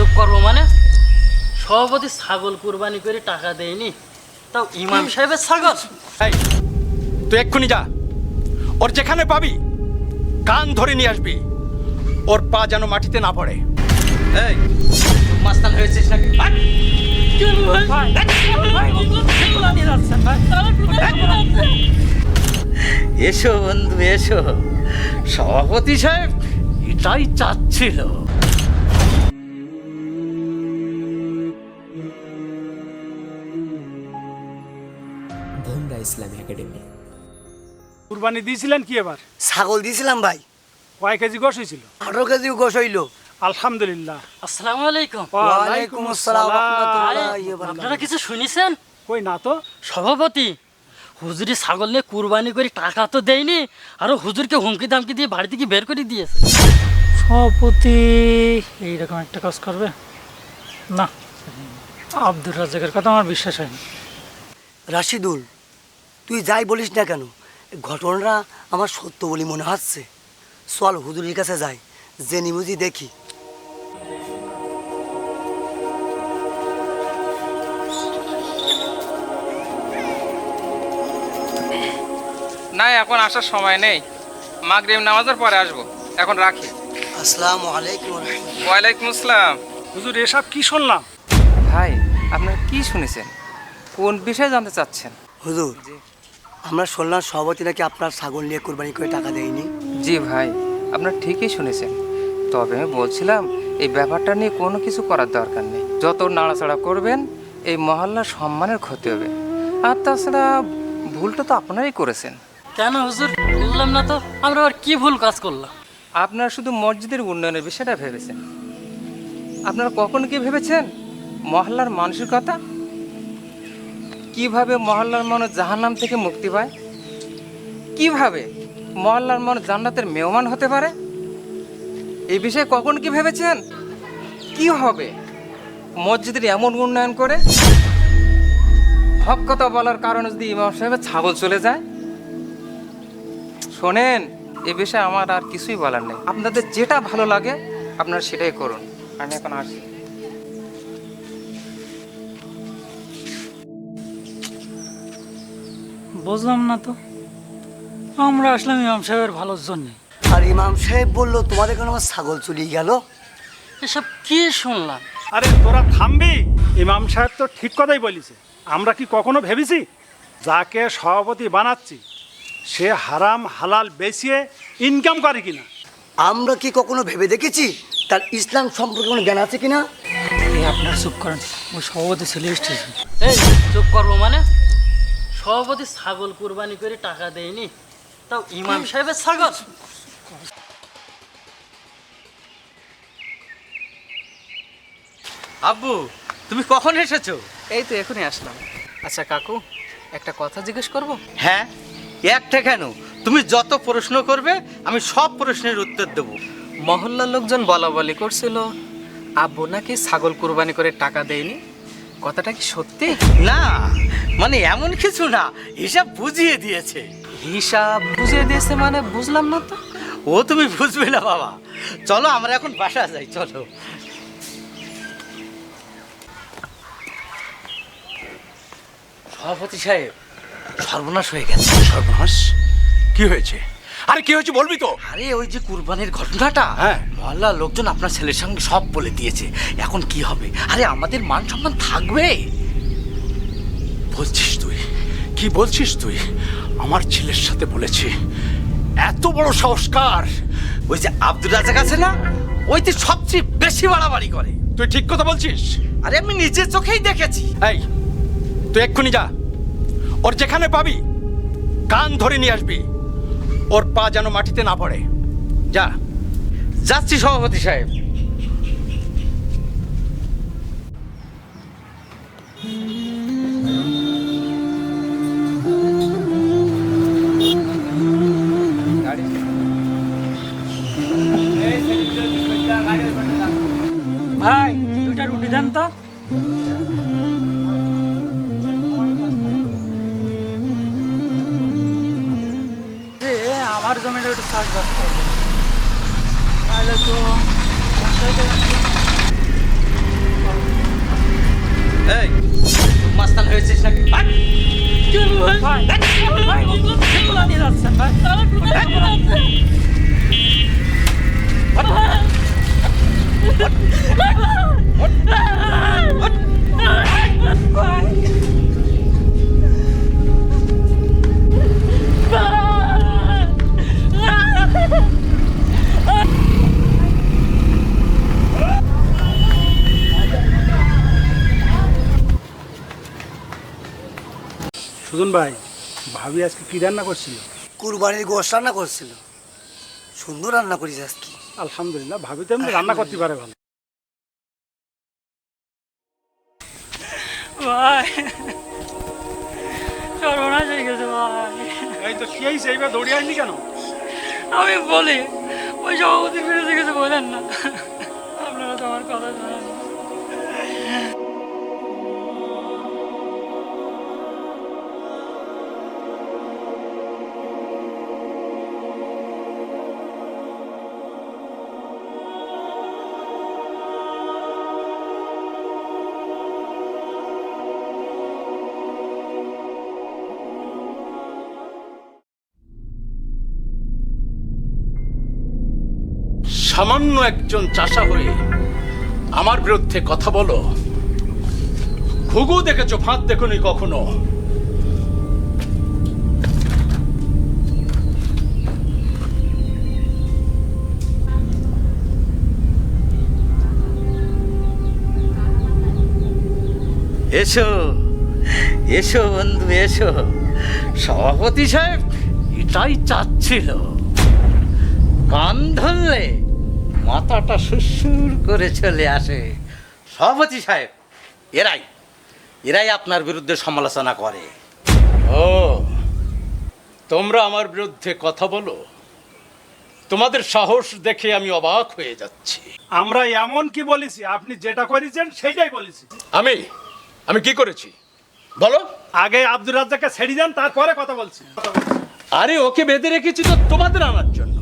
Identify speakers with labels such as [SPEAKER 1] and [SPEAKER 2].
[SPEAKER 1] চুপ করবো মানে? সভাপতি ছাগল কুরবানি করে টাকা দেয়নি, তাও ইমাম সাহেবের ছাগল?
[SPEAKER 2] এই তুই এক্ষুনি যা, ওর যেখানে পাবি কান ধরে নিয়ে আসবি, ওর পা যেন মাটিতে না পড়ে।
[SPEAKER 3] এই মাস্তান হয়েছিস নাকি? এসো বন্ধু এসো, সভাপতি সাহেব এটাই চাচ্ছিল।
[SPEAKER 4] ভোমরা ইসলামী একাডেমি।
[SPEAKER 5] কুরবানি দিয়েছিলেন কি এবার?
[SPEAKER 6] ছাগল দিয়েছিলাম ভাই,
[SPEAKER 5] কয় কেজি গোশ হয়েছিল?
[SPEAKER 6] 18 কেজি গোশ হইল।
[SPEAKER 5] আলহামদুলিল্লাহ।
[SPEAKER 1] আসসালামু আলাইকুম।
[SPEAKER 6] ওয়ালাইকুম আসসালাম ওয়া রাহমাতুল্লাহি ওয়া
[SPEAKER 1] আপনারা
[SPEAKER 6] বারাকাতুহু।
[SPEAKER 1] কিছু শুনেছেন?
[SPEAKER 5] কই না তো।
[SPEAKER 1] সভাপতি হুজুরি ছাগল নিয়ে কুরবানি করে টাকা তো দেয়নি, আরো হুজুরকে হুমকি দামকি দিয়ে বাড়ি থেকে বের করে দিয়েছে।
[SPEAKER 7] সভাপতি এইরকম একটা কাজ করবে না? আব্দুর রাজ্জাকের কথা আমার বিশ্বাস হয়নি।
[SPEAKER 6] রাশিদুল, তুই যাই বলিস না কেন, এই ঘটনাটা আমার সত্য বলি মনে হচ্ছে। চল হুজুরের কাছে যাই, জেনি বুঝি দেখি।
[SPEAKER 8] না এখন আসার সময় নেই, মাগরিব নামাজের পরে আসবো, এখন রাখি।
[SPEAKER 6] আসসালামু আলাইকুম ওয়া রাহমাতুল্লাহ।
[SPEAKER 8] ওয়ালাইকুম আসসালাম।
[SPEAKER 5] হুজুর এসব কি শুনলাম?
[SPEAKER 8] ভাই আপনারা কি শুনেছেন, কোন বিষয়ে জানতে চাচ্ছেন?
[SPEAKER 6] হুজুর, আমরা শুনলাম সভাপতি নাকি আপনার ছাগল নিয়ে কুরবানি করে টাকা দেয়নি।
[SPEAKER 8] জি ভাই, আপনারা ঠিকই শুনেছেন, তবে আমি বলছিলাম এই ব্যাপারটা নিয়ে কোনো কিছু করার দরকার নেই। যত নাড়াচাড়া করবেন এই মহল্লার সম্মানের ক্ষতি হবে, আর তাছাড়া ভুলটা তো আপনারাই করেছেন।
[SPEAKER 1] কেন হুজুর, বুঝলাম না তো, আমরা আবার কি ভুল কাজ করলাম?
[SPEAKER 8] আপনারা শুধু মসজিদের উন্নয়নের বিষয়টা ভেবেছেন, আপনারা কখনো কি ভেবেছেন মহল্লার মানুষের কথা? কিভাবে মহল্লার মানুষ জাহান্নাম থেকে মুক্তি পায়, কিভাবে মহল্লার মানুষ জান্নাতের মেহমান হতে পারে, এই বিষয়ে কখন কি ভেবেছেন? কি হবে মসজিদের এমন উন্নয়ন করে হক কথা বলার কারণে যদি ইমাম সাহেবের ছাগল চলে যায়? শোনেন, এ বিষয়ে আমার আর কিছুই বলার নেই, আপনাদের যেটা ভালো লাগে আপনারা সেটাই করুন। আমি এখন আসি।
[SPEAKER 7] বুঝলাম না তো, আমরা আসলাম ইমাম সাহেবের ভালোর জন্যে।
[SPEAKER 6] আর ইমাম সাহেব বললো তোমাদের কেন আমার ছাগল চলিয়ে গেল।
[SPEAKER 1] এসব কি শুনলাম?
[SPEAKER 5] আরে তোরা থামবি? ইমাম সাহেব তো ঠিক কথাই বলিছে। আমরা কি কখনো ভেবেছি যাকে সভাপতি বানাচ্ছি সে হারাম হালাল বেচিয়ে ইনকাম করে কিনা?
[SPEAKER 6] আমরা কি কখনো ভেবে দেখেছি তার ইসলাম সম্পর্কে কোনো জ্ঞান আছে কিনা?
[SPEAKER 7] এই আপনার চুপ করেন, ওই সভাপতি ছেলে এসেছে।
[SPEAKER 1] এই চুপ করবো মানে? সভাপতি ছাগল কুরবানি করে টাকা দেয়নি, তাও ইমাম সাহেবের ছাগল?
[SPEAKER 3] আব্বু তুমি কখন এসেছো?
[SPEAKER 8] এই তো এখনই আসলাম। আচ্ছা কাকু, একটা কথা জিজ্ঞেস করব?
[SPEAKER 3] হ্যাঁ, একটা কেন, তুমি যত প্রশ্ন করবে আমি সব প্রশ্নের উত্তর দেব।
[SPEAKER 8] মহল্লার লোকজন বলা বলি করছিল আব্বু নাকি ছাগল কুরবানি করে টাকা দেয়নি, কথাটা কি সত্যি?
[SPEAKER 3] না মানে এমন কিছু না, হিসাব বুঝিয়ে দিয়েছে।
[SPEAKER 8] হিসাব বুঝিয়ে দিয়েছে মানে? বুঝলাম না তো।
[SPEAKER 3] ও তুমি বুঝবে না বাবা, চলো আমরা এখন বাসা যাই, চলো।
[SPEAKER 2] সভাপতি সাহেব, সর্বনাশ হয়ে গেছে। সর্বনাশ? কি হয়েছে? আরে কি হয়েছে বলবি তো?
[SPEAKER 3] আরে ওই যে কুরবানির ঘটনাটা,
[SPEAKER 2] হ্যাঁ।
[SPEAKER 3] মহল্লার লোকজন আপনার ছেলের সঙ্গে সব বলে দিয়েছে, এখন কি হবে? আরে আমাদের মান সম্মান থাকবে?
[SPEAKER 2] বলছিস তুই? কি বলছিস তুই? আমার ছেলের সাথে বলেছি? এত বড় সংস্কার!
[SPEAKER 3] ওই যে আব্দুর রাজাক আছে না, ওই তো সবচেয়ে বেশি বাড়াবাড়ি করে।
[SPEAKER 2] তুই ঠিক কথা বলছিস?
[SPEAKER 3] আরে আমি নিজের চোখেই দেখেছি।
[SPEAKER 2] এই তুই এক্ষুনি যা, ওর যেখানে পাবি কান ধরে নিয়ে আসবি, ওর পা যেন মাটিতে না পড়ে। যা।
[SPEAKER 3] যাচ্ছি সভাপতি সাহেব।
[SPEAKER 7] ভাই 2টা রুটি দেন তো। আমার জমিটা একটু চাষবাস করবো, তাহলে তো
[SPEAKER 5] সুজন ভাই, ভাবি আজকে কি রান্না করছিল?
[SPEAKER 6] কুরবানির গোশ রান্না করছিল। সুন্দর রান্না করিস আজকে।
[SPEAKER 5] আলহামদুলিল্লাহ, ভাবি তো এমনি রান্না করতে পারে ভালো।
[SPEAKER 7] ভাই সর্বনাশ হয়ে গেছে ভাই।
[SPEAKER 5] এই তো কি হয়েছে, এইবার দৌড়ে আসলি কেন?
[SPEAKER 7] আমি বলি ওই সভাপতির বিরুদ্ধে কিছু বলেন না, আপনারা তো আমার কথা শোনেন না।
[SPEAKER 2] সামান্য একজন চাষা হয়ে আমার বিরুদ্ধে কথা বলো? ঘুঘু দেখেছো, ফাঁদ দেখোনি কখনো?
[SPEAKER 3] এসো এসো বন্ধু, এসো। সভাপতি সাহেব এটাই চাচ্ছিল। কান ধরলে মাথাটা সুসুর করে চলে আসে। সভাপতি সাহেব, এরাই আপনার বিরুদ্ধে সমালোচনা করে।
[SPEAKER 2] ও, তোমরা আমার বিরুদ্ধে কথা বলো? তোমাদের সাহস দেখে আমি অবাক হয়ে যাচ্ছি।
[SPEAKER 5] আমরা এমন কি বলেছি? আপনি যেটা করেছেন সেটাই বলেছি।
[SPEAKER 2] আমি কি করেছি বলো?
[SPEAKER 5] আগে আব্দুর রাজ্জাককে ছেড়ে দেন, তারপরে কথা বলছি।
[SPEAKER 2] আরে ওকে বেঁধে রেখেছি তো তোমাদের আনার জন্য।